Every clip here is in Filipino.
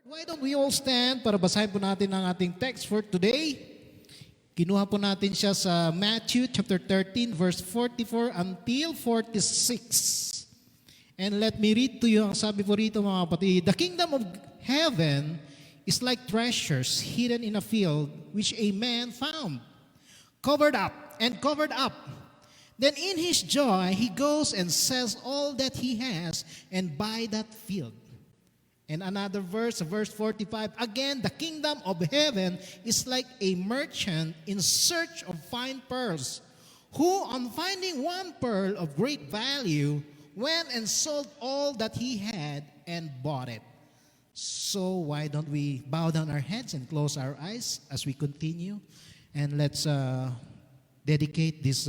Why don't we all stand para basahin po natin ang ating text for today? Kinuha po natin siya sa Matthew chapter 13 verse 44 until 46. And let me read to you ang sabi po rito mga kapatid. The kingdom of heaven is like treasures hidden in a field which a man found, covered up and covered up. Then in his joy he goes and sells all that he has and buy that field. And another verse, verse 45, again, the kingdom of heaven is like a merchant in search of fine pearls, who on finding one pearl of great value, went and sold all that he had and bought it. So why don't we bow down our heads and close our eyes as we continue? And let's dedicate this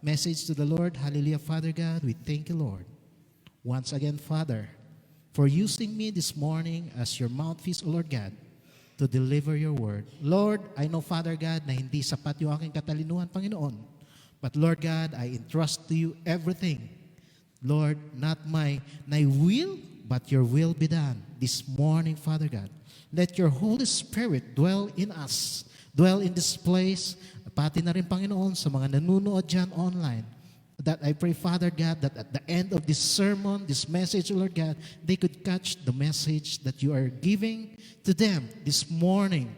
message to the Lord. Hallelujah, Father God, we thank you, Lord. Once again, Father, for using me this morning as your mouthpiece, O Lord God, to deliver your word. Lord, I know, Father God, na hindi sapat yung aking katalinuhan, Panginoon. But Lord God, I entrust to you everything. Lord, not my will, but your will be done this morning, Father God. Let your Holy Spirit dwell in us, dwell in this place, pati na rin, Panginoon, sa mga nanunood dyan online. That I pray, Father God, that at the end of this sermon, this message, Lord God, they could catch the message that you are giving to them this morning.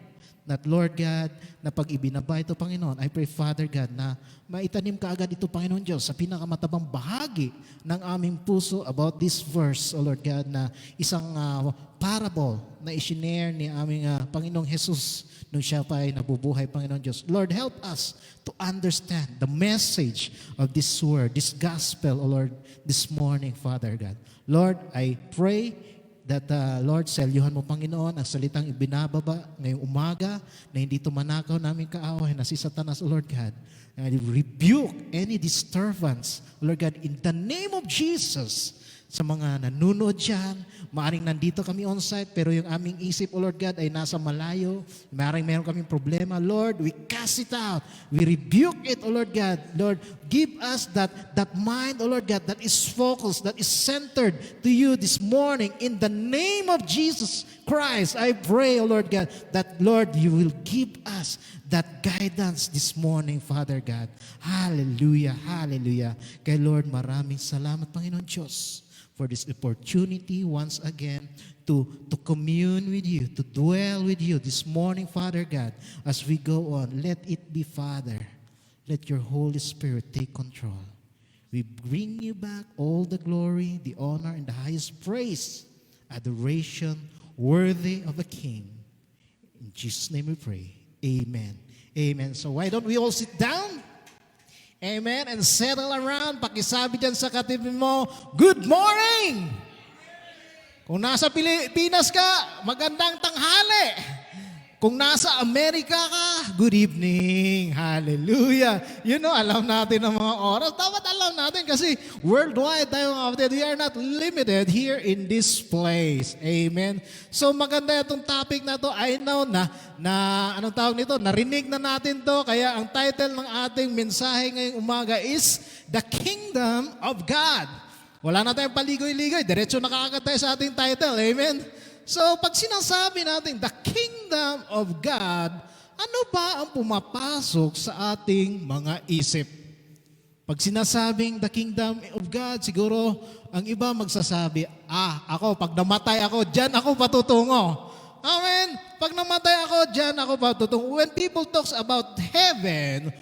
That, Lord God, na pag ibinaba ito, Panginoon, I pray, Father God, na maitanim ka agad ito, Panginoon Diyos, sa pinakamatabang bahagi ng aming puso about this verse, O Lord God, na isang parable na isinare ni aming Panginoong Jesus nung siya pa ay nabubuhay, Panginoon Diyos. Lord, help us to understand the message of this word, this gospel, O Lord, this morning, Father God. Lord, I pray that, Lord, selyuhan mo, Panginoon, ang salitang ibinababa ngayong umaga na hindi tumanakaw namin kaaway na si Satanas, O Lord God. And I rebuke any disturbance, O Lord God, in the name of Jesus. Sa mga nanonood dyan, maaring nandito kami on-site, pero yung aming isip, O Lord God, ay nasa malayo. Maaring meron kaming problema. Lord, we cast it out. We rebuke it, O Lord God. Lord, give us that mind, O Lord God, that is focused, that is centered to you this morning. In the name of Jesus Christ, I pray, O Lord God, that, Lord, you will give us that guidance this morning, Father God. Hallelujah, hallelujah. Kay Lord, maraming salamat, Panginoon Diyos, for this opportunity once again to commune with you, to dwell with you this morning, Father God. As we go on, let it be, Father. Let your Holy Spirit take control. We bring you back all the glory, the honor, and the highest praise, adoration, worthy of a King. In Jesus' name we pray. Amen. Amen. So why don't we all sit down? Amen. And settle around. Pakisabi dyan sa katabi mo, good morning! Kung nasa Pilipinas ka, magandang tanghali. Kung nasa Amerika ka, good evening. Hallelujah. You know, alam natin ang mga oras. Dapat alam natin kasi worldwide tayo mga kapatid. We are not limited here in this place. Amen. So maganda itong topic na to. I know na anong tawag nito? Narinig na natin to. Kaya ang title ng ating mensahe ngayong umaga is The Kingdom of God. Wala na tayong paligoy-ligoy. Diretso nakakagat tayo sa ating title. Amen. So, pag sinasabi natin, the kingdom of God, ano ba ang pumapasok sa ating mga isip? Pag sinasabing the kingdom of God, siguro ang iba magsasabi, ako, pag namatay ako, dyan ako patutungo. Amen? Pag namatay ako, dyan ako patutungo. When people talks about heaven,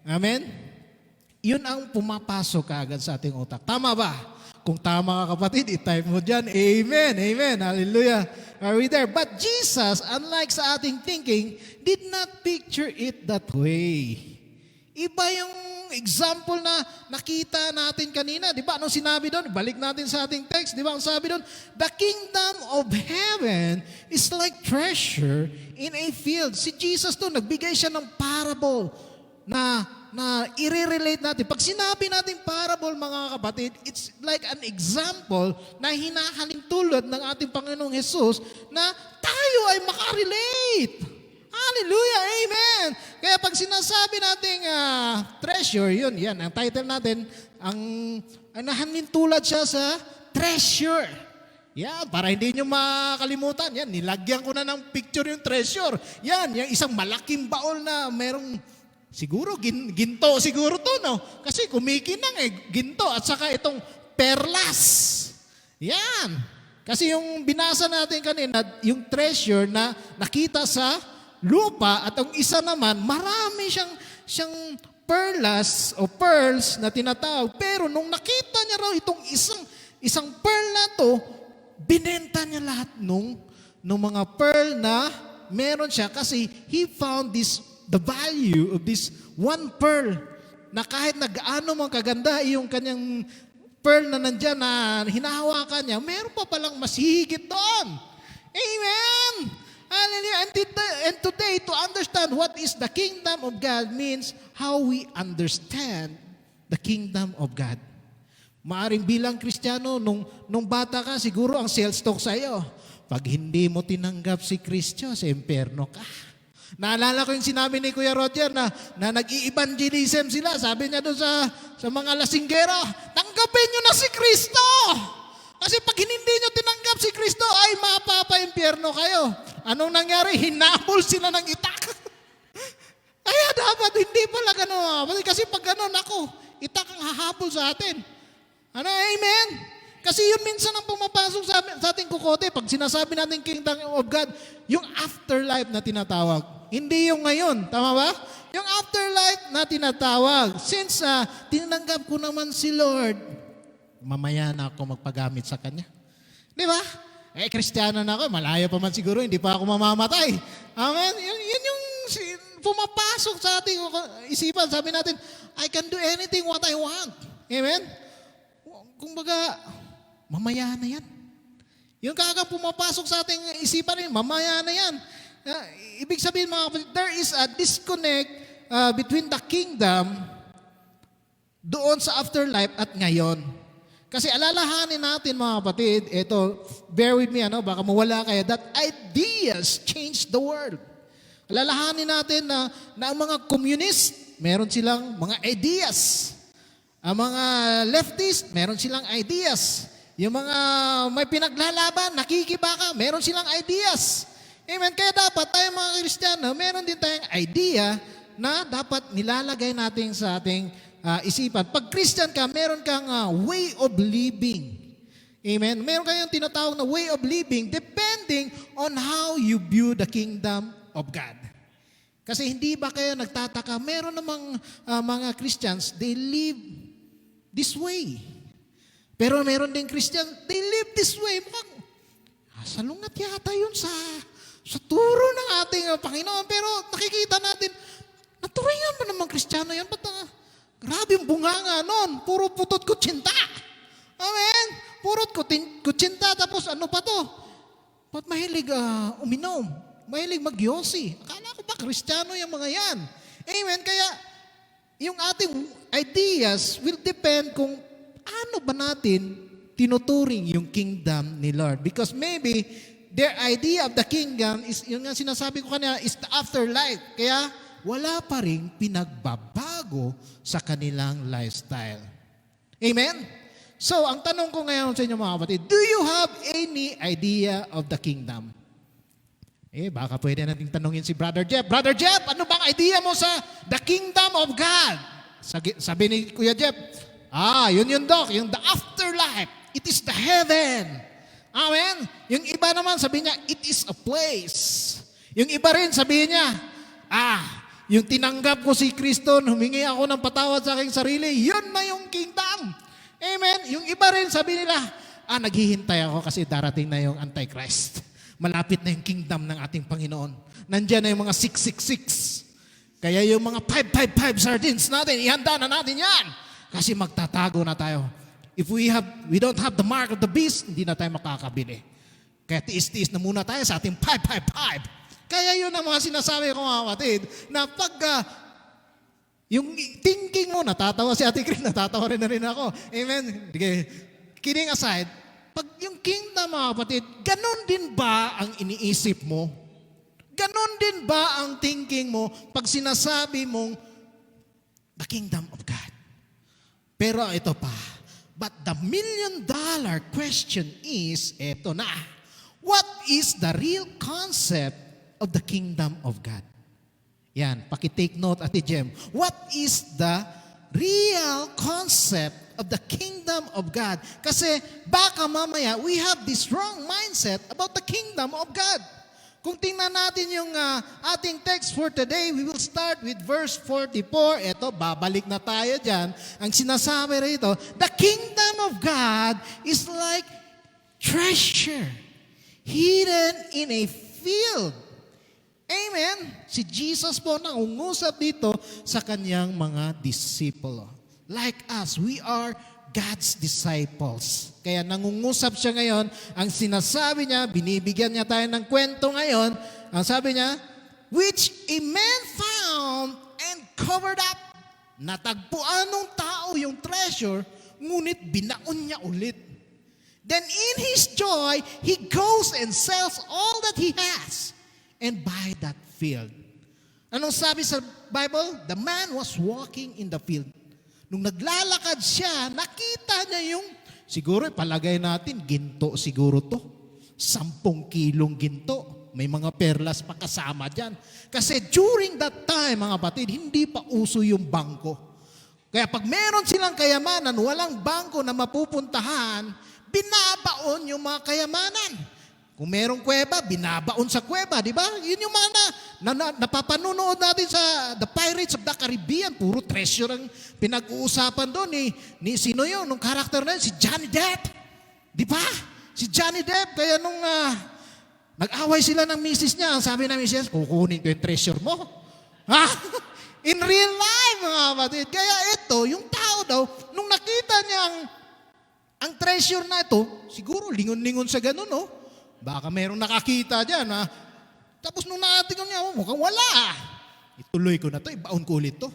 amen? Yun ang pumapasok agad sa ating utak. Tama ba? Kung tama ka kapatid, i-type mo dyan. Amen, amen, hallelujah. Are we there? But Jesus, unlike sa ating thinking, did not picture it that way. Iba yung example na nakita natin kanina. Di ba? Anong sinabi doon? Balik natin sa ating text. Di ba? Ang sabi doon, the kingdom of heaven is like treasure in a field. Si Jesus doon, nagbigay siya ng parable na i-relate natin. Pag sinabi natin parable, mga kapatid, it's like an example na hinahalin tulad ng ating Panginoong Jesus na tayo ay makarelate. Hallelujah, amen. Kaya pag sinasabi nating treasure, yun, yan, ang title natin, ang nahalin tulad siya sa treasure. Yan, para hindi nyo makalimutan. Yan, nilagyan ko na ng picture yung treasure. Yan, yung isang malaking baol na merong, siguro, ginto siguro to, no? Kasi kumikinang ginto. At saka itong perlas. Yan. Kasi yung binasa natin kanina, yung treasure na nakita sa lupa, at ang isa naman, marami siyang perlas o pearls na tinatawag. Pero nung nakita niya raw itong isang pearl na to, binenta niya lahat nung mga pearl na meron siya kasi he found the value of this one pearl na kahit nag-ano mang kaganda yung kanyang pearl na nandyan na hinahawakan niya, meron pa palang mas higit doon. Amen! Hallelujah! And today, to understand what is the kingdom of God means how we understand the kingdom of God. Maaring bilang Kristiyano, nung bata ka, siguro ang sales talk sa iyo, pag hindi mo tinanggap si Kristo, sa impyerno ka. Naalala ko yung sinabi ni Kuya Roger na nag-i-evangelism sila. Sabi niya doon sa mga lasinggero, tanggapin nyo na si Kristo! Kasi pag hindi nyo tinanggap si Kristo, ay mapapa-impyerno kayo. Anong nangyari? Hinabol sila ng itak. Kaya dapat hindi pala gano'n. Kasi pag gano'n, ako, itak ang hahabol sa atin. Ano, amen? Kasi yun minsan ang pumapasok sa ating kukote. Pag sinasabi natin kingdom of God, yung afterlife na tinatawag. Hindi yung ngayon. Tama ba? Yung afterlife na tinatawag. Since tinanggap ko naman si Lord, mamaya na ako magpagamit sa Kanya. Di ba? Kristiyano na ako. Malayo pa man siguro. Hindi pa ako mamamatay. Amen? Yun yung pumapasok sa ating isipan. Sabi natin, I can do anything what I want. Amen? Kung baga, mamaya na yan. Yung kaka pumapasok sa ating isipan, mamaya na yan. Ibig sabihin mga kapatid, there is a disconnect between the kingdom doon sa afterlife at ngayon. Kasi alalahanin natin mga kapatid, ito, bear with me, baka mawala kayo, that ideas change the world. Alalahanin natin na ang mga communist, meron silang mga ideas. Ang mga leftist, meron silang ideas. Yung mga may pinaglalaban, nakikibaka, meron silang ideas. Amen. Kaya dapat tayo mga Kristiyano, meron din tayong idea na dapat nilalagay natin sa ating isipan. Pag Christian ka, meron kang way of living. Amen. Meron kayong tinatawag na way of living depending on how you view the kingdom of God. Kasi hindi ba kayo nagtataka, meron namang mga Christians, they live this way. Pero meron din Christian, they live this way. Mukhang, salungat yata yun sa turo ng ating Panginoon. Pero nakikita natin, naturingan ba naman Kristiyano yan? Ba't grabe yung bunganga nun? Puro putot kutsinta. Amen? Purot kutsinta, tapos ano pa to? Ba't mahilig uminom? Mahilig magyosi? Akala ko ba Kristiyano yung mga yan? Amen? Kaya, yung ating ideas will depend kung ano ba natin tinuturing yung kingdom ni Lord. Because maybe their idea of the kingdom is, yung nga sinasabi ko kanina, is the afterlife. Kaya wala pa rin pinagbabago sa kanilang lifestyle. Amen? So, ang tanong ko ngayon sa inyo mga kapatid, do you have any idea of the kingdom? Baka pwede nating tanungin si Brother Jeff. Brother Jeff, ano bang idea mo sa the kingdom of God? Sabi ni Kuya Jeff, yun Doc, yung the afterlife. It is the heaven. Amen? Yung iba naman sabi niya, it is a place. Yung iba rin sabi niya, yung tinanggap ko si Kristo, humingi ako ng patawad sa aking sarili, yun na yung kingdom. Amen? Yung iba rin sabi nila, naghihintay ako kasi darating na yung Antichrist. Malapit na yung kingdom ng ating Panginoon. Nandiyan na yung mga 666. Kaya yung mga 555 sardines natin, ihanda na natin yan. Kasi magtatago na tayo. If we don't have the mark of the beast, hindi na tayo makakabili. Kaya tiis-tiis na muna tayo sa ating 555. Kaya yun ang mga sinasabi ko mga kapatid, na pag yung thinking mo, natatawa si Ate Chris, natatawa rin na rin ako. Amen? Kidding aside, pag yung kingdom mga kapatid, ganon din ba ang iniisip mo? Ganon din ba ang thinking mo pag sinasabi mong the kingdom of God? Pero ito pa, But the million-dollar question is, eto na, what is the real concept of the kingdom of God? Yan, paki-take note, Ate Jem. What is the real concept of the kingdom of God? Kasi baka mamaya, we have this wrong mindset about the kingdom of God. Kung tingnan natin yung ating text for today, we will start with verse 44. Ito, babalik na tayo dyan. Ang sinasabi rito, the kingdom of God is like treasure hidden in a field. Amen? Si Jesus po nangungusap dito sa kanyang mga disipulo. Like us, we are God's disciples. Kaya nangungusap siya ngayon, ang sinasabi niya, binibigyan niya tayo ng kwento ngayon, ang sabi niya, which a man found and covered up. Natagpuan ng tao yung treasure, ngunit binaon niya ulit. Then in his joy, he goes and sells all that he has and buy that field. Anong sabi sa Bible? The man was walking in the field. Nung naglalakad siya, nakita niya yung, siguro palagay natin, ginto siguro to. 10 kilong ginto. May mga perlas pa kasama dyan. Kasi during that time, mga batid, hindi pa uso yung bangko. Kaya pag meron silang kayamanan, walang bangko na mapupuntahan, binabaon yung mga kayamanan. Kung merong kuweba, binabaon sa kuweba, di ba? Yun yung mga napapanunood natin sa The Pirates of the Caribbean. Puro treasure ang pinag-uusapan doon ni sino yun? Nung karakter na yun, si Johnny Depp. Di ba? Si Johnny Depp. Kaya nung nag-away sila ng misis niya, ang sabi ng misis, kukunin ko yung treasure mo. Ha? In real life, mga kapatid. Kaya ito, yung tao daw, nung nakita niya ang treasure na ito, siguro lingon-lingon sa ganun, no? Baka merong nakakita dyan, ha? Tapos nung nakatingin niya, mukhang wala. Ituloy ko na to, ibaon ko ulit to.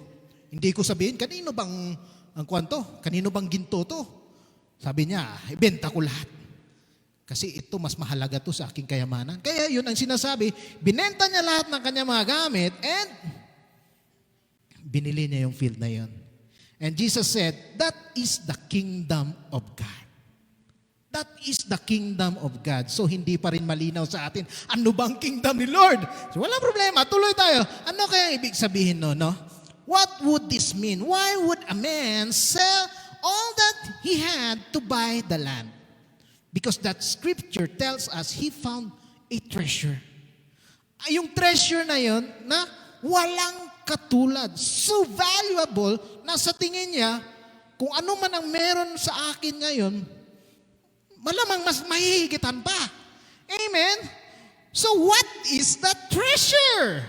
Hindi ko sabihin, kanino bang ang kwanto? Kanino bang ginto to? Sabi niya, ibenta ko lahat. Kasi ito, mas mahalaga to sa aking kayamanan. Kaya yun ang sinasabi, binenta niya lahat ng kanyang mga gamit and binili niya yung field na yun. And Jesus said, that is the kingdom of God. That is the kingdom of God. So hindi pa rin malinaw sa atin, ano bang kingdom ni Lord? So walang problema, tuloy tayo. Ano kaya ibig sabihin no? What would this mean? Why would a man sell all that he had to buy the land? Because that scripture tells us he found a treasure. Yung treasure na yon na walang katulad, so valuable na sa tingin niya, kung ano man ang meron sa akin ngayon, malamang mas mahihigitan pa. Amen? So what is the treasure?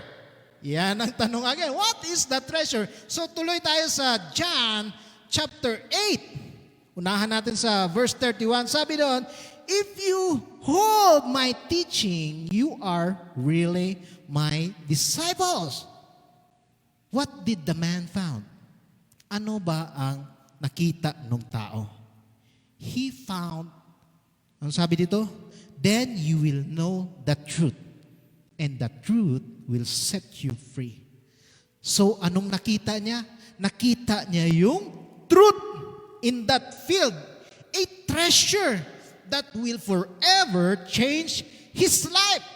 Yan ang tanong again. What is the treasure? So tuloy tayo sa John chapter 8. Unahan natin sa verse 31. Sabi doon, if you hold my teaching, you are really my disciples. What did the man found? Ano ba ang nakita ng tao? He found, ano sabi dito? Then you will know the truth, and the truth will set you free. So, anong nakita niya? Nakita niya yung truth in that field. A treasure that will forever change his life.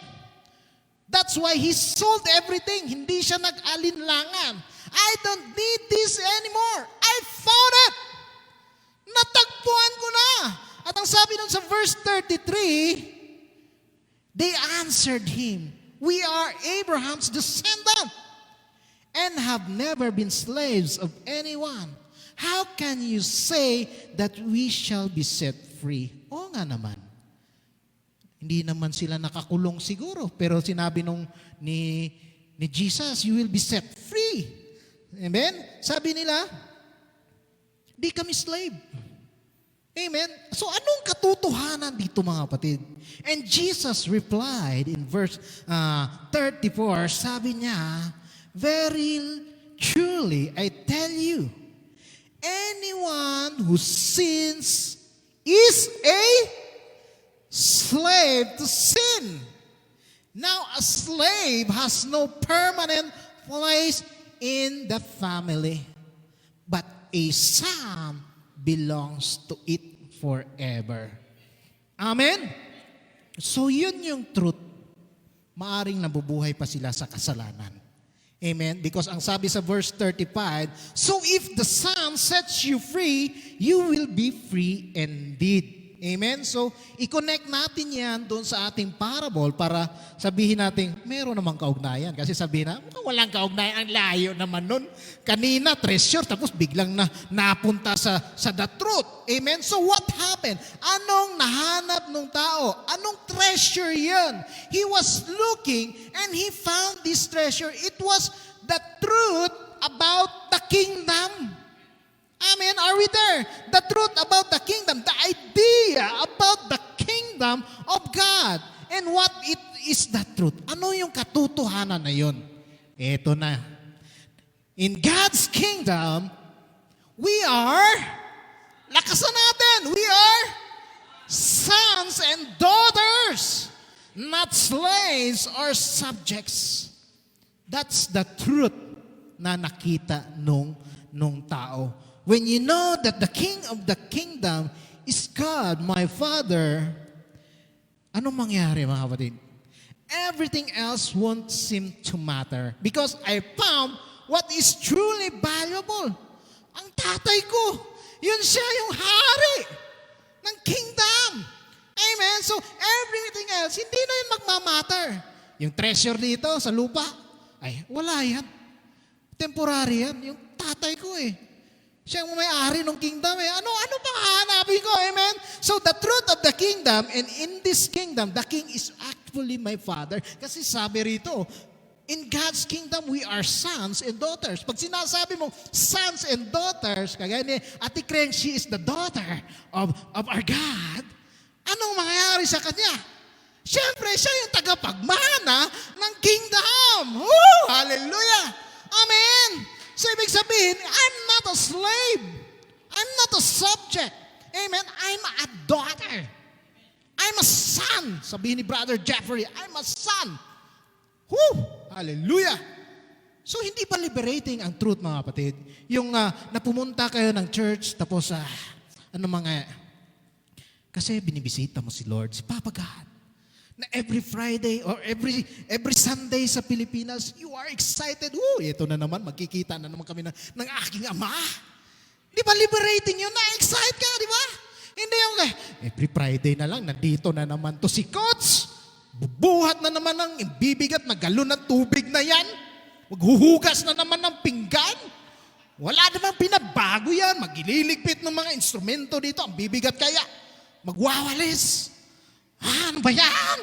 That's why he sold everything. Hindi siya nag-alinlangan. I don't need this anymore. I found it. Natagpuan ko na. At ang sabi nun sa verse 33, they answered him, we are Abraham's descendant and have never been slaves of anyone. How can you say that we shall be set free? Oo nga naman. Hindi naman sila nakakulong siguro, pero sinabi ni Jesus, you will be set free. Amen? Sabi nila, di kami slave. Amen? So anong katotohanan dito mga kapatid? And Jesus replied in verse 34, sabi niya, very truly I tell you, anyone who sins is a slave to sin. Now a slave has no permanent place in the family, but a son belongs to it forever. Amen? So yun yung truth. Maaring nabubuhay pa sila sa kasalanan. Amen? Because ang sabi sa verse 35, so if the Son sets you free, you will be free indeed. Amen? So, i-connect natin yan doon sa ating parable para sabihin natin, meron namang kaugnayan. Kasi sabihin na, walang kaugnayan, ang layo naman nun. Kanina, treasure, tapos biglang napunta sa the truth. Amen? So, what happened? Anong nahanap ng tao? Anong treasure yan? He was looking and he found this treasure. It was the truth about the kingdom. Amen. Are we there? The truth about the kingdom, the idea about the kingdom of God. And what it is the truth? Ano yung katotohanan na yun? Ito na. In God's kingdom, we are, lakasan natin, we are sons and daughters, not slaves or subjects. That's the truth na nakita nung tao. When you know that the king of the kingdom is God, my Father, anong mangyari mga kapatid? Everything else won't seem to matter because I found what is truly valuable. Ang tatay ko, yun siya yung hari ng kingdom. Amen? So everything else, hindi na yun magmamatter. Yung treasure dito sa lupa, ay wala yan. Temporary yan. Yung tatay ko siya ang may-ari ng kingdom Ano pang hahanapin ko? Amen? So the truth of the kingdom, and in this kingdom, the king is actually my father. Kasi sabi rito, in God's kingdom, we are sons and daughters. Pag sinasabi mo, sons and daughters, kagaya ni Ate Kreng, she is the daughter of our God, anong mangyayari sa kanya? Siyempre, siya yung tagapagmana ng kingdom. Woo! Hallelujah! Amen! So, ibig sabihin, I'm not a slave. I'm not a subject. Amen? I'm a daughter. I'm a son. Sabihin ni Brother Jeffrey, I'm a son. Woo! Hallelujah! So, hindi pa liberating ang truth, mga kapatid. Yung napumunta kayo ng church, tapos, kasi binibisita mo si Lord, si Papa God. Na every Friday or every Sunday sa Pilipinas, you are excited. Ito na naman, magkikita na naman kami ng aking ama. Di ba liberating yun? Na-excite ka, di ba? Hindi yung, every Friday na lang, nandito na naman to si Coach. Bubuhat na naman ng bibigat na galon ng tubig na yan. Maghuhugas na naman ng pinggan. Wala namang pinabago yan. Magililigpit ng mga instrumento dito. Ang bibigat kaya. Magwawalis. Ano ba yan?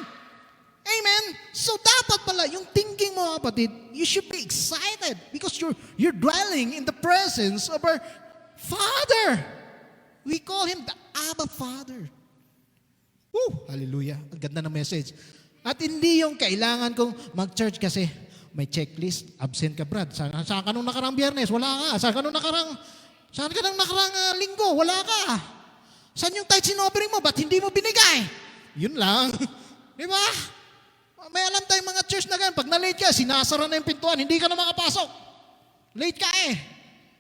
Amen? So dapat pala, yung thinking mo kapatid, you should be excited because you're dwelling in the presence of our Father. We call Him the Abba Father. Woo! Hallelujah. Ang ganda ng message. At hindi yung kailangan kong mag-church kasi may checklist. Absent ka, Brad. Saan ka nung nakarang Biyernes? Wala ka. Saan ka nung nakarang linggo? Wala ka. Saan yung tithe offering mo? Ba't hindi mo binigay? Yun lang. Di ba? May alam tayong mga church na ganyan. Pag na-late ka, sinasara na yung pintuan. Hindi ka na makapasok. Late ka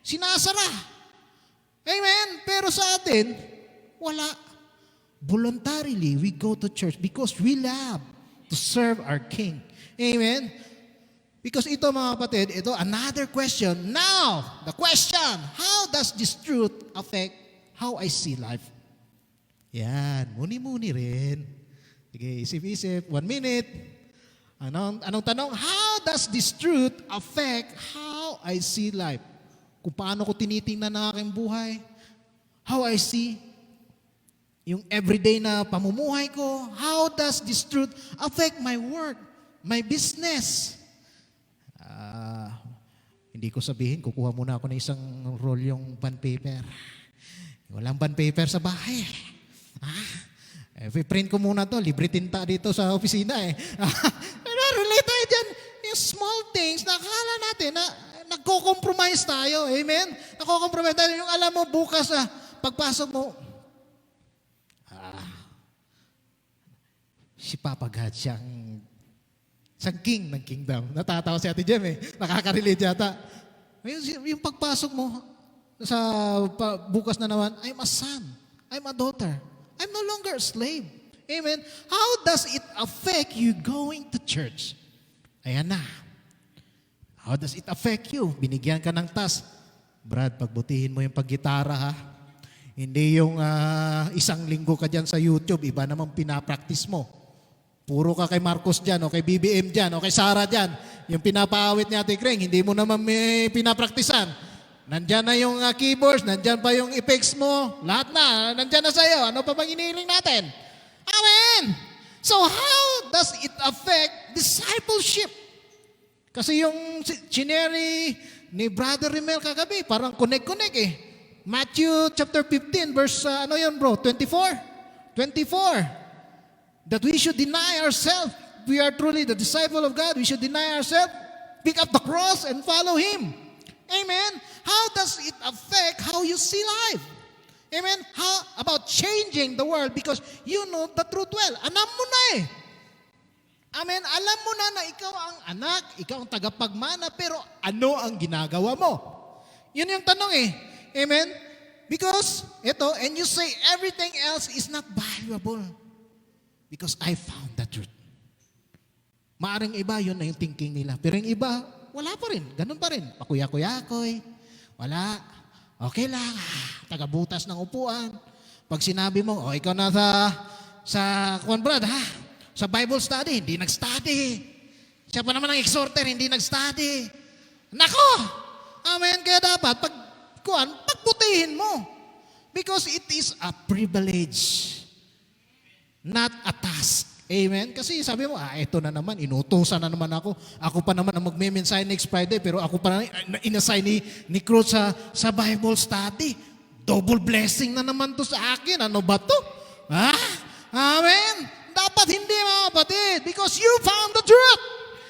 Sinasara. Amen? Pero sa atin, wala. Voluntarily, we go to church because we love to serve our King. Amen? Because ito mga kapatid, ito another question. Now, the question, how does this truth affect how I see life? Yan, muni-muni rin. Sige, isip-isip, 1 minute. Anong tanong? How does this truth affect how I see life? Kung paano ko tinitingnan ang aking buhay? How I see yung everyday na pamumuhay ko? How does this truth affect my work, my business? Hindi ko sabihin, kukuha muna ako ng isang roll yung bond paper. Walang bond paper sa bahay. Print ko muna to, libre tinta dito sa opisina Pero relate tayo dyan. Yung small things na akala natin na nagko-compromise tayo. Amen? Nagko-compromise tayo. Yung alam mo bukas pagpasok mo, si Papa God siyang king ng kingdom. Natatawa si Ate Jem Nakaka-relate yata. Yung pagpasok mo, sa bukas na naman, I'm a son, I'm a daughter, I'm no longer a slave. Amen? How does it affect you going to church? Ayan na. How does it affect you? Binigyan ka ng task. Brad, pagbutihin mo yung paggitara ha. Hindi yung isang linggo ka dyan sa YouTube, iba namang pinapractice mo. Puro ka kay Marcos dyan, o kay BBM dyan, o kay Sarah dyan. Yung pinapaawit niya Ate Kreng, hindi mo naman may pinapraktisan. Nandyan na yung keyboards, nandyan pa yung effects mo, lahat na, nandyan na sa'yo. Ano pa bang inihiling natin? Amen! So how does it affect discipleship? Kasi yung chineri ni Brother Rimel kagabi, parang connect eh. Matthew chapter 15 verse, 24? 24. That we should deny ourselves. We are truly the disciple of God. We should deny ourselves, pick up the cross, and follow Him. Amen? How does it affect how you see life? Amen? How about changing the world because you know the truth well? Alam mo na eh. Amen? Alam mo na ikaw ang anak, ikaw ang tagapagmana, pero ano ang ginagawa mo? Yun yung tanong eh. Amen? Because, ito, and you say everything else is not valuable because I found the truth. Maaring iba, yun na yung thinking nila. Pero yung iba, wala pa rin. Ganun pa rin. Pakuya-kuyakoy. Wala. Okay lang. Tagabutas ng upuan. Pag sinabi mo, ikaw na sa Brad, ha? Sa Bible study, hindi nag-study. Siya pa naman ang exhorter, hindi nag-study. Nako! Amen. Kaya dapat, pagbutihin mo. Because it is a privilege, not a task. Amen? Kasi sabi mo, ito na naman, inutusan na naman ako. Ako pa naman ang magme-mensahe next Friday, pero ako pa naman inassign ni Cruz sa Bible study. Double blessing na naman to sa akin. Ano ba to? Ha? Amen? Dapat hindi mga kapatid, because you found the truth.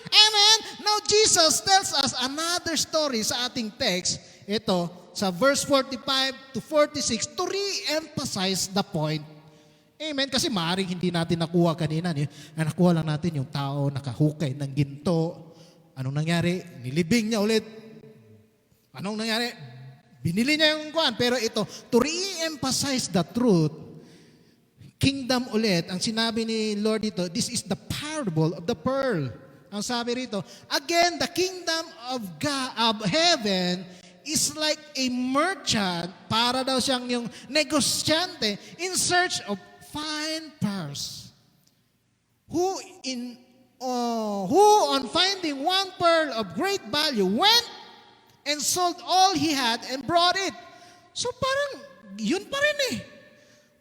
Amen? Now Jesus tells us another story sa ating text. Ito, sa verse 45 to 46 to re-emphasize the point. Amen? Kasi maaaring hindi natin nakuha kanina. Nakuha lang natin yung tao nakahukay ng ginto. Anong nangyari? Nilibing niya ulit. Anong nangyari? Binili niya yung kuwan. Pero ito, to re-emphasize the truth, kingdom ulit, ang sinabi ni Lord dito, this is the parable of the pearl. Ang sabi rito, again, the kingdom of God, of heaven is like a merchant, para daw siyang yung negosyante in search of fine pearls. Who on finding one pearl of great value went and sold all he had and brought it. So parang yun pa rin eh.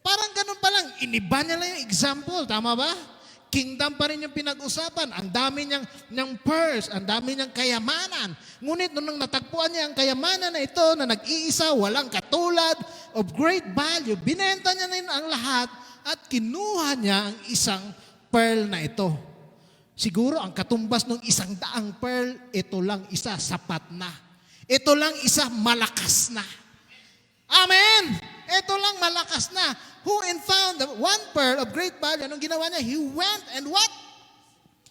Parang ganun pa lang, iniba niya lang yung example, tama ba? Kingdom pa rin yung pinag-usapan. Ang dami niyang pearls, ang dami niyang kayamanan. Ngunit nung natagpuan niya ang kayamanan na ito na nag-iisa, walang katulad, of great value, binenta niya na ang lahat at kinuha niya ang isang pearl na ito. Siguro ang katumbas ng 100 pearl, ito lang isa, sapat na. Ito lang isa, malakas na. Amen! Ito lang, malakas na. Who found the one pearl of great value, anong ginawa niya? He went and what?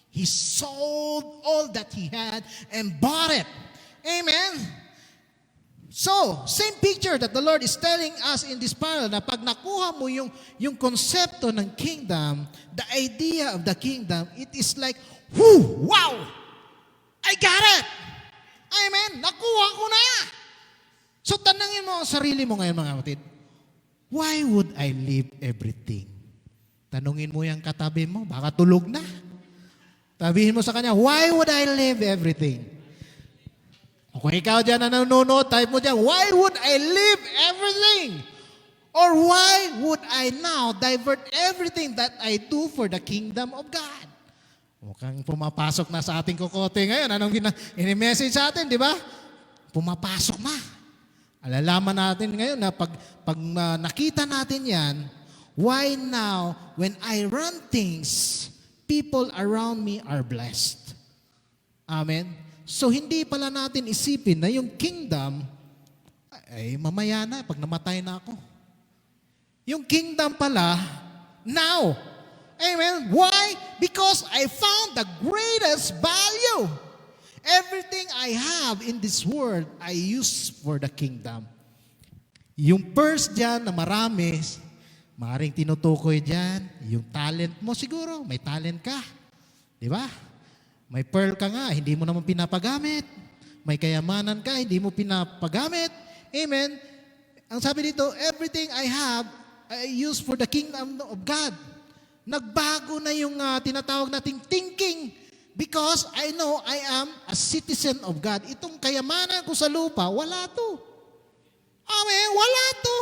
He sold all that he had and bought it. Amen? So, same picture that the Lord is telling us in this parable, na pag nakuha mo yung konsepto ng kingdom, the idea of the kingdom, it is like, whoo, wow! I got it! Amen? Nakuha ko na! So, tanangin mo ang sarili mo ngayon, mga kapatid. Why would I leave everything? Tanungin mo yung katabi mo, baka tulog na. Sabihin mo sa kanya, why would I leave everything? Kung ikaw dyan na nanonood, type mo dyan, why would I leave everything? Or why would I now divert everything that I do for the kingdom of God? Mukhang pumapasok na sa ating kokote ngayon. Anong ini-message sa atin, di ba? Pumapasok na. Alalaman natin ngayon na pag nakita natin yan, why now, when I run things, people around me are blessed. Amen? So hindi pala natin isipin na yung kingdom, ay mamaya na, pag namatay na ako. Yung kingdom pala, now. Amen? Why? Because I found the greatest value. Everything I have in this world, I use for the kingdom. Yung purse dyan na marami, maaaring tinutukoy dyan, yung talent mo siguro, may talent ka. Di ba? May pearl ka nga, hindi mo naman pinapagamit. May kayamanan ka, hindi mo pinapagamit. Amen? Ang sabi dito, everything I have, I use for the kingdom of God. Nagbago na yung tinatawag nating thinking because I know I am a citizen of God. Itong kayamanan ko sa lupa, wala to. Amen? Wala to.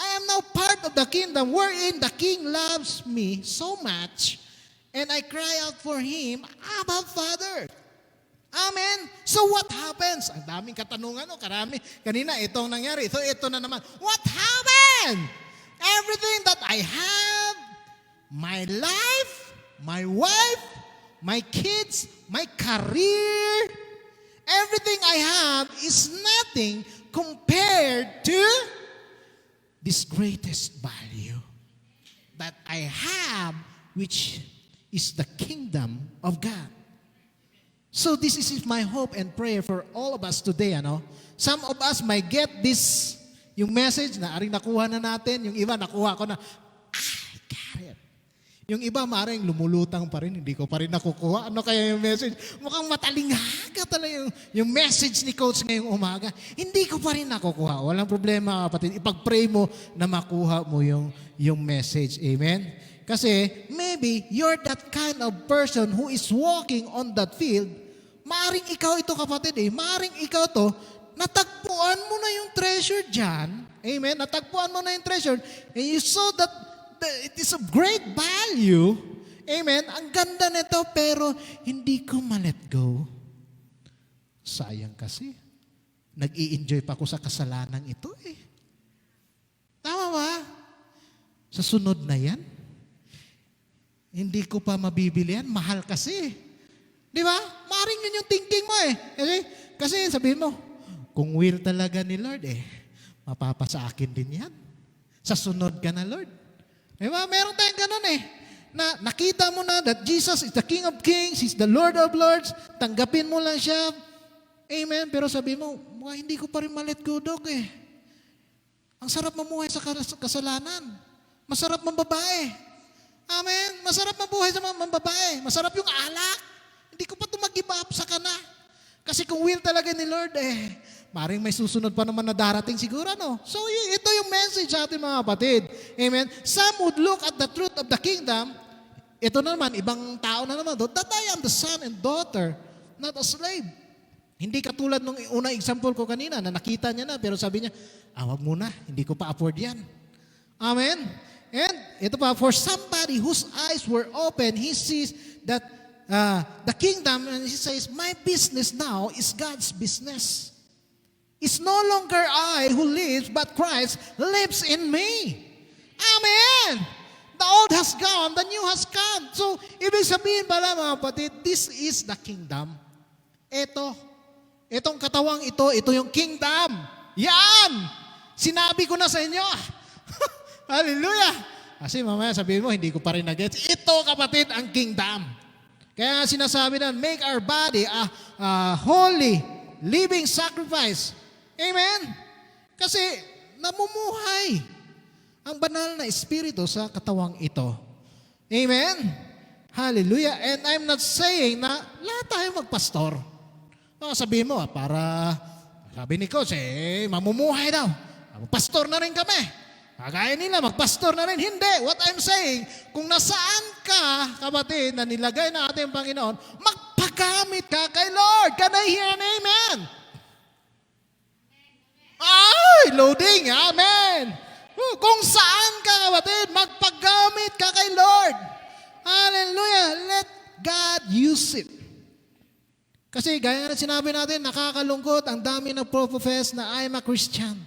I am now part of the kingdom wherein the King loves me so much and I cry out for Him, Abba, Father. Amen? So what happens? Ang daming katanungan, karami. Kanina, itong nangyari. So ito na naman. What happened? Everything that I have, my life, my wife, my kids, my career, everything I have is nothing compared to this greatest value that I have, which is the kingdom of God. So this is my hope and prayer for all of us today. Some of us might get this, yung message na aring nakuha na natin, yung iba nakuha ko na, I got it. Yung iba maaaring lumulutang pa rin, hindi ko pa rin nakukuha. Ano kaya yung message? Mukhang matalinghaga talaga yung message ni Coach ngayong umaga. Hindi ko pa rin nakukuha. Walang problema, kapatid. Ipag-pray mo na makuha mo yung message. Amen? Kasi maybe you're that kind of person who is walking on that field. Maaring ikaw ito, kapatid. Maaring ikaw to, natagpuan mo na yung treasure dyan. Amen? Natagpuan mo na yung treasure. And you saw that it is of great value. Amen? Ang ganda nito, pero hindi ko ma-let go. Sayang kasi. Nag-i-enjoy pa ako sa kasalanan ito Tama ba? Sa sunod na yan, hindi ko pa mabibili yan. Mahal kasi. Di ba? Maring yun yung thinking mo Kasi sabihin mo, kung will talaga ni Lord mapapasa akin din yan. Sa sunod ka na, Lord. Di ba? Meron tayong ganun Na nakita mo na that Jesus is the King of Kings, He's the Lord of Lords, tanggapin mo lang siya. Amen. Pero sabihin mo, hindi ko pa rin ma-let go, Dog Ang sarap mamuhay sa kasalanan. Masarap mambabae. Amen. Masarap mabuhay sa mga babae. Masarap yung alak. Hindi ko pa ito mag-give up sa kana. Kasi kung will talaga ni Lord, maring may susunod pa naman na darating siguro, So, ito yung message sa ating mga kapatid. Amen. Some would look at the truth of the kingdom. Ito na naman, ibang tao na naman, that I am the son and daughter, not a slave. Hindi katulad nung unang example ko kanina na nakita niya na, pero sabi niya, wag muna, hindi ko pa afford yan. Amen. And ito pa, for somebody whose eyes were open, he sees that the kingdom, and he says, my business now is God's business. It's no longer I who lives, but Christ lives in me. Amen! The old has gone, the new has come. So, ibig sabihin pala mga kapatid, this is the kingdom. Itong katawang ito yung kingdom. Yan! Sinabi ko na sa inyo. Hallelujah! Kasi mamaya sabihin mo, hindi ko pa rin na-gets. Ito, kapatid, ang kingdom. Kaya sinasabi na, make our body a holy, living sacrifice. Amen? Kasi namumuhay ang banal na espiritu sa katawang ito. Amen? Hallelujah! And I'm not saying na lahat tayo magpastor. Sabihin mo, para, sabi ni Coach, mamumuhay daw. Pastor na rin kami. Kagaya nila, magpastor na rin. Hindi. What I'm saying, kung nasaan ka, kapatid, na nilagay na ating Panginoon, magpagamit ka kay Lord. Can I hear an amen? Ay, loading. Amen. Kung saan ka, kapatid, magpagamit ka kay Lord. Hallelujah. Let God use it. Kasi gaya nga sinabi natin, nakakalungkot, ang dami nagpo-profess na I'm a Christian.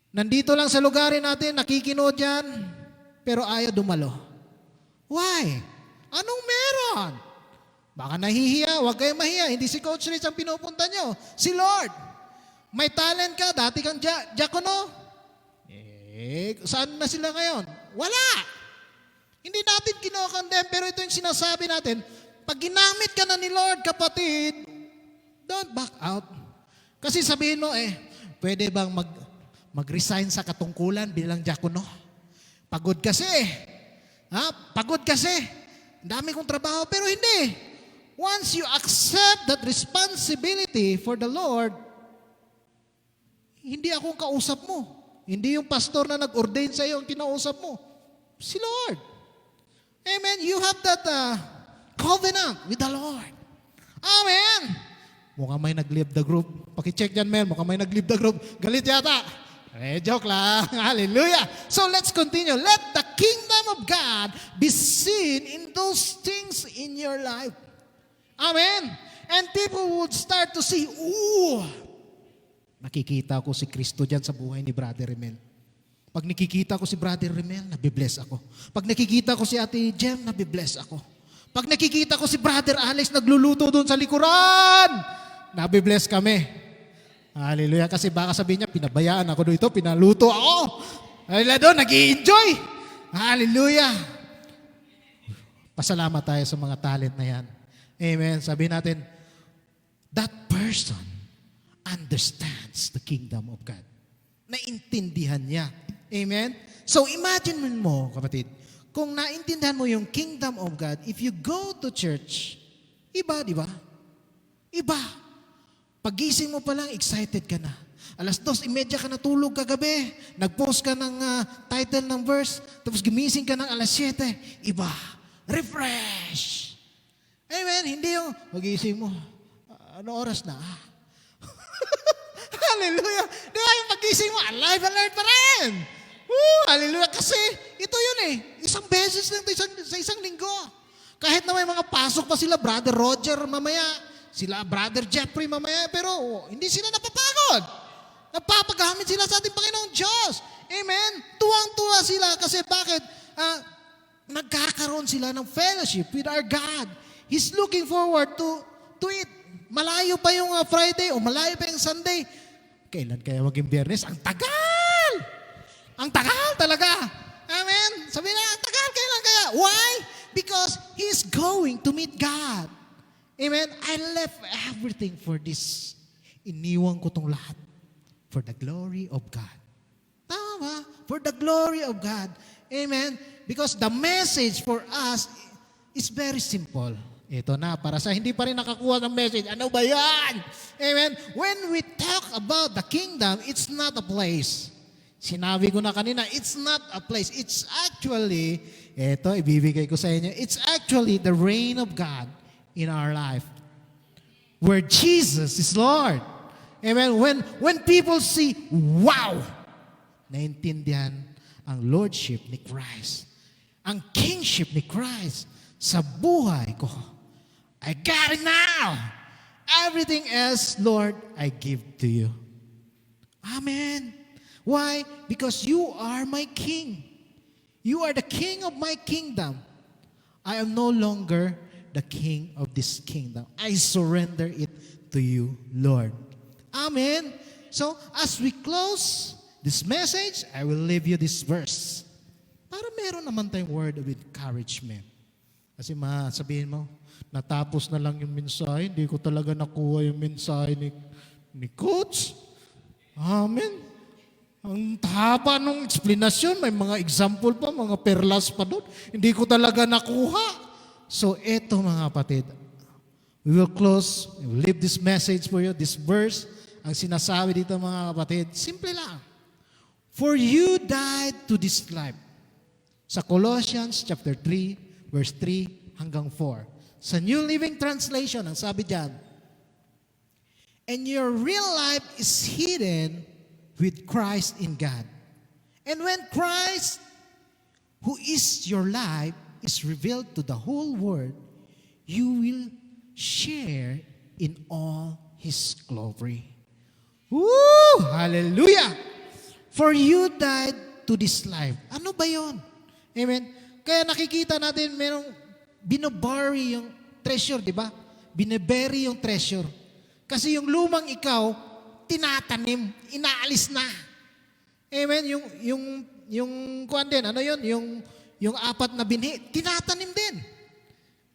Nandito lang sa lugarin natin, nakikinood yan, pero ayaw dumalo. Why? Anong meron? Baka nahihiya, huwag kayong mahiya. Hindi si Coach Rich ang pinupunta nyo. Si Lord. May talent ka, dati kang diakono. Saan na sila ngayon? Wala. Hindi natin kinokondem, pero ito yung sinasabi natin, pag ginamit ka na ni Lord, kapatid, don't back out. Kasi sabihin mo, pwede bang mag-resign sa katungkulan bilang diakono. Pagod kasi. Pagod kasi. Ang dami kong trabaho, pero hindi. Once you accept that responsibility for the Lord, hindi akong kausap mo. Hindi yung pastor na nag-ordain sa iyo ang kinausap mo. Si Lord. Amen. You have that covenant with the Lord. Amen. Mukhang may nag-leave the group. Paki-check dyan, Mel. Mukhang may nag-leave the group. Galit yata. Joke lang. Hallelujah. So let's continue. Let the kingdom of God be seen in those things in your life. Amen. And people would start to see, nakikita ko si Kristo dyan sa buhay ni Brother Remel. Pag nakikita ko si Brother Remel, nabibless ako. Pag nakikita ko si Ate Jem, nabibless ako. Pag nakikita ko si Brother Alex nagluluto doon sa likuran, nabibless kami. Hallelujah. Kasi baka sabihin niya, pinabayaan ako dito, pinaluto ako. Hallelujah doon, nag-i-enjoy. Hallelujah. Pasalamat tayo sa mga talent na yan. Amen. Sabihin natin, that person understands the kingdom of God. Naintindihan niya. Amen? So imagine mo, kapatid, kung naintindihan mo yung kingdom of God, if you go to church, iba, di ba? Iba. Pagising mo pa lang, excited ka na. 2:30 ka natulog kagabi. Nag-post ka ng title ng verse, tapos gumising ka ng 7:00. Iba. Refresh. Amen? Hindi yung magising mo. Ano oras na? Hallelujah. Di ba yung pagising mo, alive, alert pa rin. Hallelujah. Kasi ito yun isang beses lang sa isang linggo. Kahit na may mga pasok pa sila, Brother Roger mamaya, sila Brother Jeffrey mamaya, pero hindi sila napapagod. Napapagamit sila sa ating Panginoong Diyos. Amen? Tuwang-tuwa sila kasi bakit? Nagkakaroon sila ng fellowship with our God. He's looking forward to it. Malayo pa yung Friday o malayo pa yung Sunday. Kailan kaya maging Biyernes? Ang tagal! Ang tagal talaga. Amen? Sabi na, ang tagal, kailan kaya? Why? Because He's going to meet God. Amen? I left everything for this. Iniwan ko tong lahat for the glory of God. Tama ba? For the glory of God. Amen? Because the message for us is very simple. Ito na, para sa hindi pa rin nakakuha ng message, ano ba yan? Amen? When we talk about the kingdom, it's not a place. Sinabi ko na kanina, it's not a place. It's actually, ito, ibibigay ko sa inyo, it's actually the reign of God in our life. Where Jesus is Lord. Amen? When people see, wow! Naintindihan ang lordship ni Christ. Ang kingship ni Christ sa buhay ko. I got it now. Everything else, Lord, I give to you. Amen. Why? Because you are my king. You are the king of my kingdom. I am no longer the king of this kingdom. I surrender it to you, Lord. Amen. So, as we close this message, I will leave you this verse. Para meron naman tayong word of encouragement. Kasi sabihin mo, natapos na lang yung mensahe, hindi ko talaga nakuha yung mensahe ni Coach. Amen. Ang haba nung explanation, may mga example pa, mga perlas pa doon. Hindi ko talaga nakuha. So, eto mga kapatid, we will close, we will leave this message for you, this verse, ang sinasabi dito mga kapatid, simple lang. For you died to this life. Sa Colossians chapter 3, verse 3 hanggang 4. Sa New Living Translation, ang sabi diyan, and your real life is hidden with Christ in God. And when Christ, who is your life, is revealed to the whole world, you will share in all His glory. Woo! Hallelujah! For you died to this life. Ano ba yon? Amen? Kaya nakikita natin merong binobury yung treasure, di ba? Binebury yung treasure. Kasi yung lumang ikaw, tinatanim, inaalis na. Amen? Yung kuwan din, ano yun? Yung 4 na binhi, tinatanim din.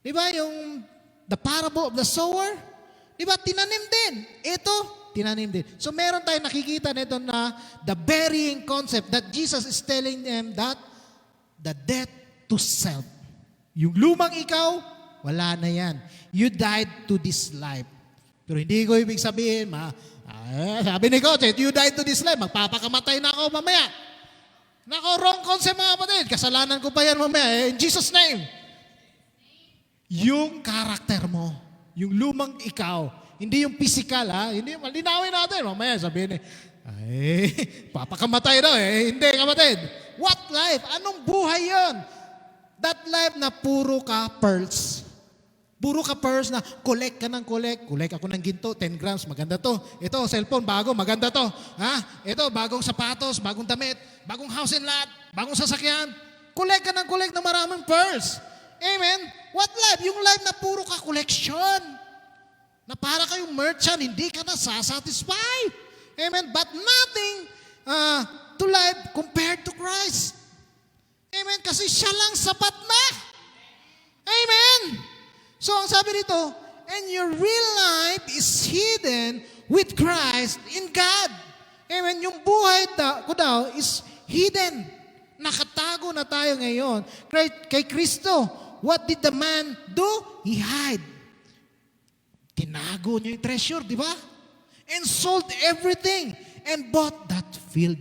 Di ba? Yung the parable of the sower, di ba? Tinanim din. Ito, tinanim din. So meron tayong nakikita nito na the burying concept that Jesus is telling them that the death to self. Yung lumang ikaw, wala na yan. You died to this life. Pero hindi ko ibig sabihin, sabi ni Coach, you died to this life, magpapakamatay na ako mamaya. Nako, wrong concept mga kapatid. Kasalanan ko pa yan mamaya. In Jesus' name. Yung karakter mo, yung lumang ikaw, hindi yung physical, hindi, malinawin natin. Mamaya sabihin papakamatay daw Hindi kapatid. What life? Anong buhay yon? That life na puro ka pearls. Puro ka pearls na collect ka ng collect. Collect ako ng ginto, 10 grams, maganda to. Ito, cellphone, bago, maganda to. Ito, bagong sapatos, bagong damit, bagong house and lot, bagong sasakyan. Collect ka ng collect ng maraming pearls. Amen? What life? Yung life na puro ka collection. Na para kayong merchant, hindi ka na sasatisfy. Amen? But nothing to life compared to Christ. Amen? Kasi siya lang sapat na. Amen? So, ang sabi nito, and your real life is hidden with Christ in God. Amen? Yung buhay ko daw is hidden. Nakatago na tayo ngayon kay Kristo. What did the man do? He hid. Tinago niya yung treasure, di ba? And sold everything and bought that field.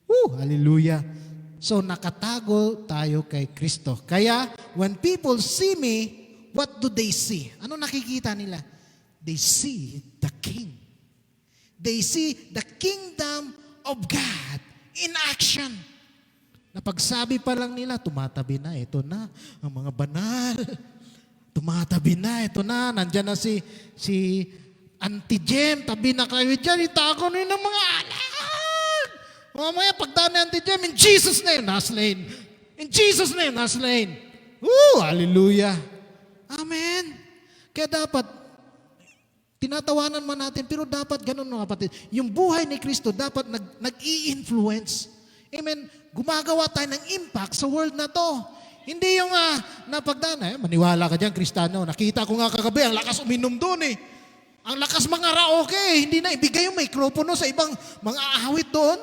Hallelujah. So, nakatago tayo kay Kristo. Kaya, when people see me, what do they see? Ano nakikita nila? They see the King. They see the kingdom of God in action. Napagsabi pa lang nila, tumatabi na, ito na, ang mga banal. Tumatabi na, ito na, nandyan na si Auntie Jem, tabi na kayo dyan, itago na yun ng mga anak. Mamaya, pagdaan ni Auntie Jem, in Jesus' name, naslain. In Jesus' name, naslain. Hallelujah. Amen. Kaya dapat, tinatawanan man natin, pero dapat ganun mga kapatid. Yung buhay ni Kristo dapat nag-i-influence. Amen. Gumagawa tayo ng impact sa world na to. Hindi yung napagdaan, maniwala ka dyan, Kristiyano. Nakita ko nga kagabi, ang lakas uminom doon Ang lakas mga karaoke, hindi na ibigay yung mikropono sa ibang mga ahawit doon.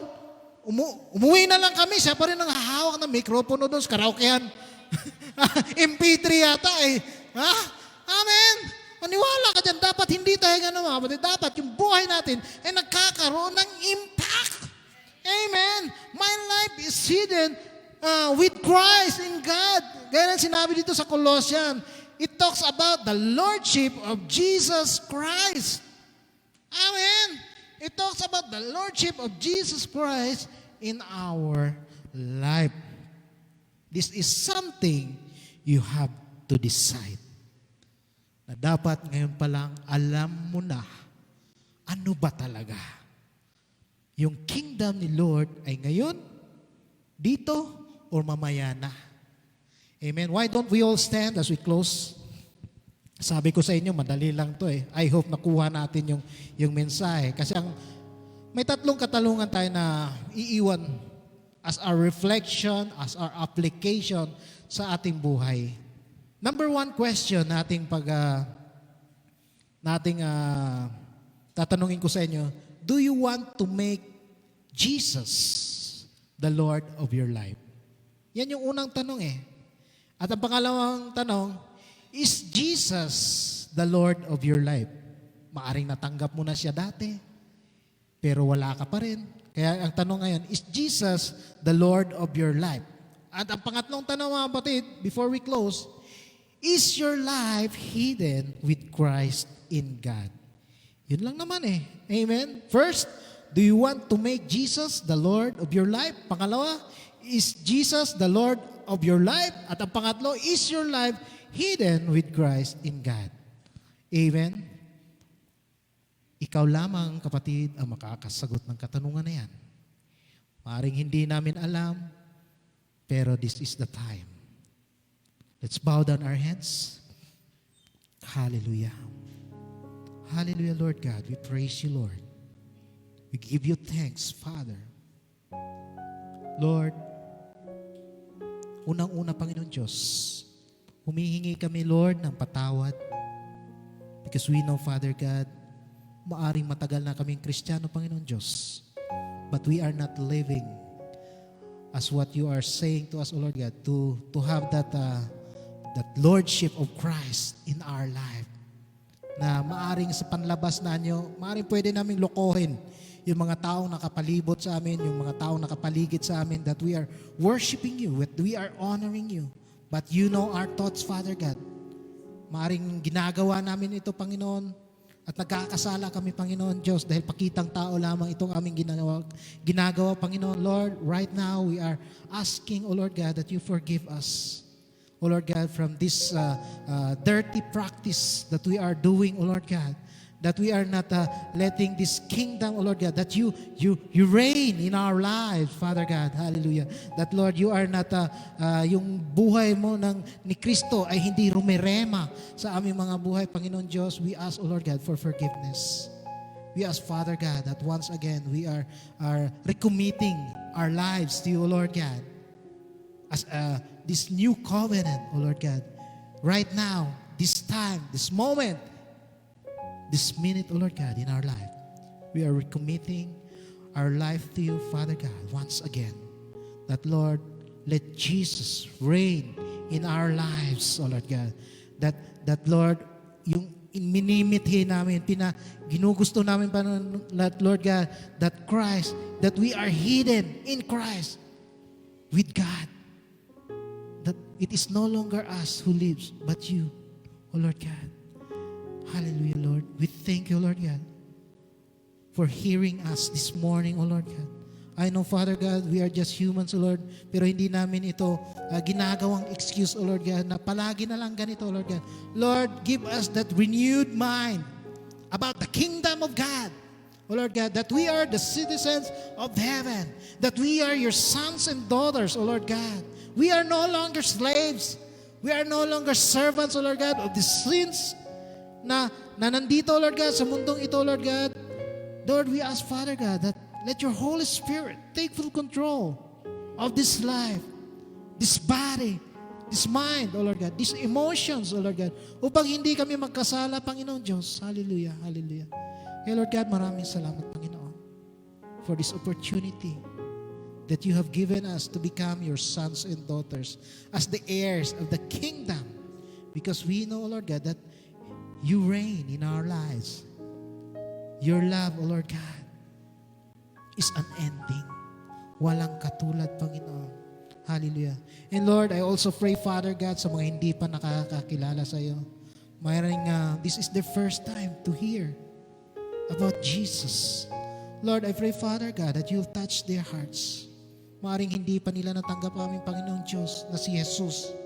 Umuwi na lang kami, siya pa rin ang hahawak ng mikropono doon sa karaokehan. MP3 yata Amen. Maniwala ka dyan. Dapat hindi tayo ganun mga kapatid. Dapat yung buhay natin ay nagkakaroon ng impact. Amen. My life is hidden with Christ in God. Gaya ng sinabi dito sa Colossians, it talks about the Lordship of Jesus Christ. Amen. It talks about the Lordship of Jesus Christ in our life. This is something you have to decide. Na dapat ngayon pa lang alam mo na ano ba talaga. Yung kingdom ni Lord ay ngayon, dito, or mamaya na. Amen. Why don't we all stand as we close? Sabi ko sa inyo, madali lang to I hope nakuha natin yung mensahe. Kasi may tatlong katalungan tayo na iiwan as our reflection, as our application sa ating buhay. Number one question tatanungin ko sa inyo, do you want to make Jesus the Lord of your life? Yan yung unang tanong At ang pangalawang tanong, is Jesus the Lord of your life? Maaring natanggap mo na siya dati, pero wala ka pa rin. Kaya ang tanong ngayon, is Jesus the Lord of your life? At ang pangatlong tanong mga kapatid, before we close, is your life hidden with Christ in God? Yun lang naman Amen? First, do you want to make Jesus the Lord of your life? Pangalawa, is Jesus the Lord of your life? At ang pangatlo, is your life hidden with Christ in God? Amen? Ikaw lamang, kapatid, ang makakasagot ng katanungan na yan. Maaring hindi namin alam, pero this is the time. Let's bow down our heads. Hallelujah. Hallelujah, Lord God. We praise you, Lord. We give you thanks, Father. Lord, unang-una, Panginoon Diyos, humihingi kami, Lord, ng patawad because we know, Father God, maaring matagal na kaming Kristiyano, Panginoon Diyos, but we are not living as what you are saying to us, O Lord God, to have that lordship of Christ in our life. Na maaring sa panlabas na nyo, maaring pwede naming lokohin yung mga taong nakapalibot sa amin, yung mga taong nakapaligid sa amin, that we are worshiping you, that we are honoring you. But you know our thoughts, Father God. Maaring ginagawa namin ito, Panginoon, at nagkakasala kami, Panginoon Diyos, dahil pakitang tao lamang itong aming ginagawa, Panginoon. Lord, right now we are asking, O Lord God, that you forgive us, O Lord God, from this dirty practice that we are doing, O Lord God, that we are not letting this kingdom, O Lord God, that you reign in our lives, Father God. Hallelujah. That, Lord, you are not, yung buhay mo ni Kristo ay hindi rumerema sa aming mga buhay, Panginoon Diyos. We ask, O Lord God, for forgiveness. We ask, Father God, that once again we are recommitting our lives to you, O Lord God, as this new covenant, O Lord God. Right now, this time, this moment, this minute, O Lord God, in our life, we are recommitting our life to you, Father God, once again. That, Lord, let Jesus reign in our lives, O Lord God. That Lord, yung minimithi namin, ginugusto namin pa, Lord God, that Christ, that we are hidden in Christ with God. That it is no longer us who lives, but you, O Lord God. Hallelujah, Lord. We thank you, Lord God, for hearing us this morning, O Lord God. I know, Father God, we are just humans, O Lord, pero hindi namin ito ginagawang excuse, O Lord God, na palagi na lang ganito, O Lord God. Lord, give us that renewed mind about the kingdom of God, O Lord God, that we are the citizens of heaven, that we are your sons and daughters, O Lord God. We are no longer slaves. We are no longer servants, O Lord God, of the sins na nandito, Lord God, sa mundong ito, Lord God. Lord, we ask, Father God, that let your Holy Spirit take full control of this life, this body, this mind, O Lord God, these emotions, O Lord God, upang hindi kami magkasala, Panginoon Diyos. Hallelujah, hallelujah. Kaya Lord God, maraming salamat, Panginoon, for this opportunity that you have given us to become your sons and daughters as the heirs of the kingdom. Because we know, Lord God, that you reign in our lives. Your love, O Lord God, is unending. Walang katulad, Panginoon. Hallelujah. And Lord, I also pray, Father God, sa mga hindi pa nakakakilala sa iyo, this is their first time to hear about Jesus. Lord, I pray, Father God, that you'll touch their hearts. Maaring hindi pa nila natanggap aming Panginoon Diyos na si Jesus,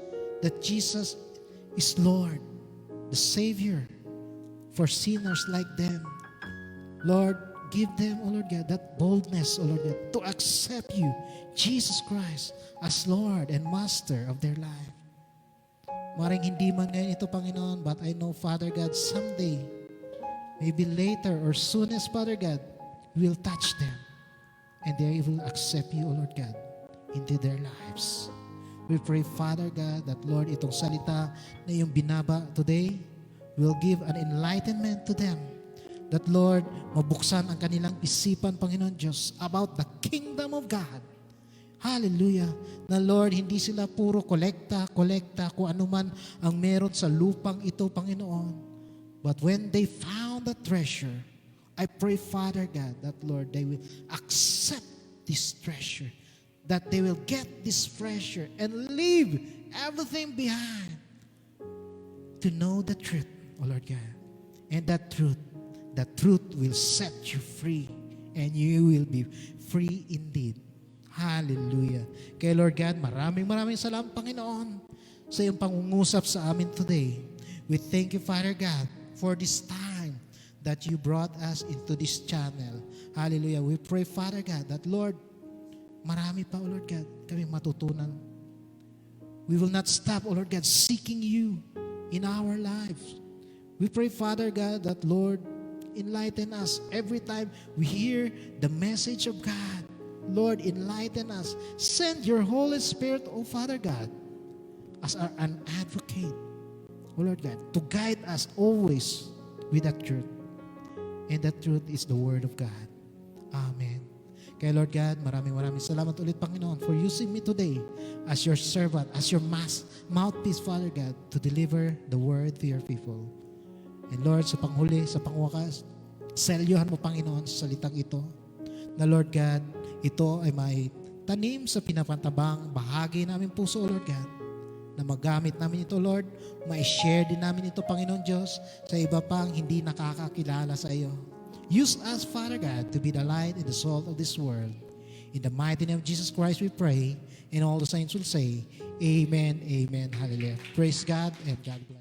that Jesus is Lord, the Savior for sinners like them. Lord, give them, O Lord God, that boldness, O Lord God, to accept you, Jesus Christ, as Lord and Master of their life. Maring hindi man ngayon ito, Panginoon, but I know, Father God, someday, maybe later or soonest, Father God, will touch them and they will accept you, O Lord God, into their lives. We pray, Father God, that, Lord, itong salita na iyong binaba today will give an enlightenment to them. That, Lord, mabuksan ang kanilang isipan, Panginoon Diyos, about the kingdom of God. Hallelujah. Na, Lord, hindi sila puro kolekta, kung ano man ang meron sa lupang ito, Panginoon. But when they found the treasure, I pray, Father God, that, Lord, they will accept this treasure, that they will get this treasure and leave everything behind to know the truth, O Lord God. And that truth will set you free and you will be free indeed. Hallelujah. Kaya Lord God, maraming salamat, Panginoon, sa iyong pangungusap sa amin today. We thank you, Father God, for this time that you brought us into this channel. Hallelujah. We pray, Father God, that, Lord, marami pa, O Lord God, kami matutunan. We will not stop, O Lord God, seeking you in our lives. We pray, Father God, that, Lord, enlighten us every time we hear the message of God. Lord, enlighten us. Send your Holy Spirit, O Father God, as an advocate, O Lord God, to guide us always with that truth. and that truth is the Word of God. Amen. Kaya Lord God, maraming salamat ulit, Panginoon, for using me today as your servant, as your mouthpiece, Father God, to deliver the Word to your people. And Lord, sa panghuli, sa pangwakas, selyuhan mo, Panginoon, sa salitang ito, na Lord God, ito ay may tanim sa pinapantabang bahagi namin puso, Lord God, na magamit namin ito, Lord, ma-share din namin ito, Panginoon Diyos, sa iba pang hindi nakakakilala sa iyo. Use us, Father God, to be the light and the salt of this world. In the mighty name of Jesus Christ we pray, and all the saints will say, Amen, Amen, Hallelujah. Praise God, and God bless.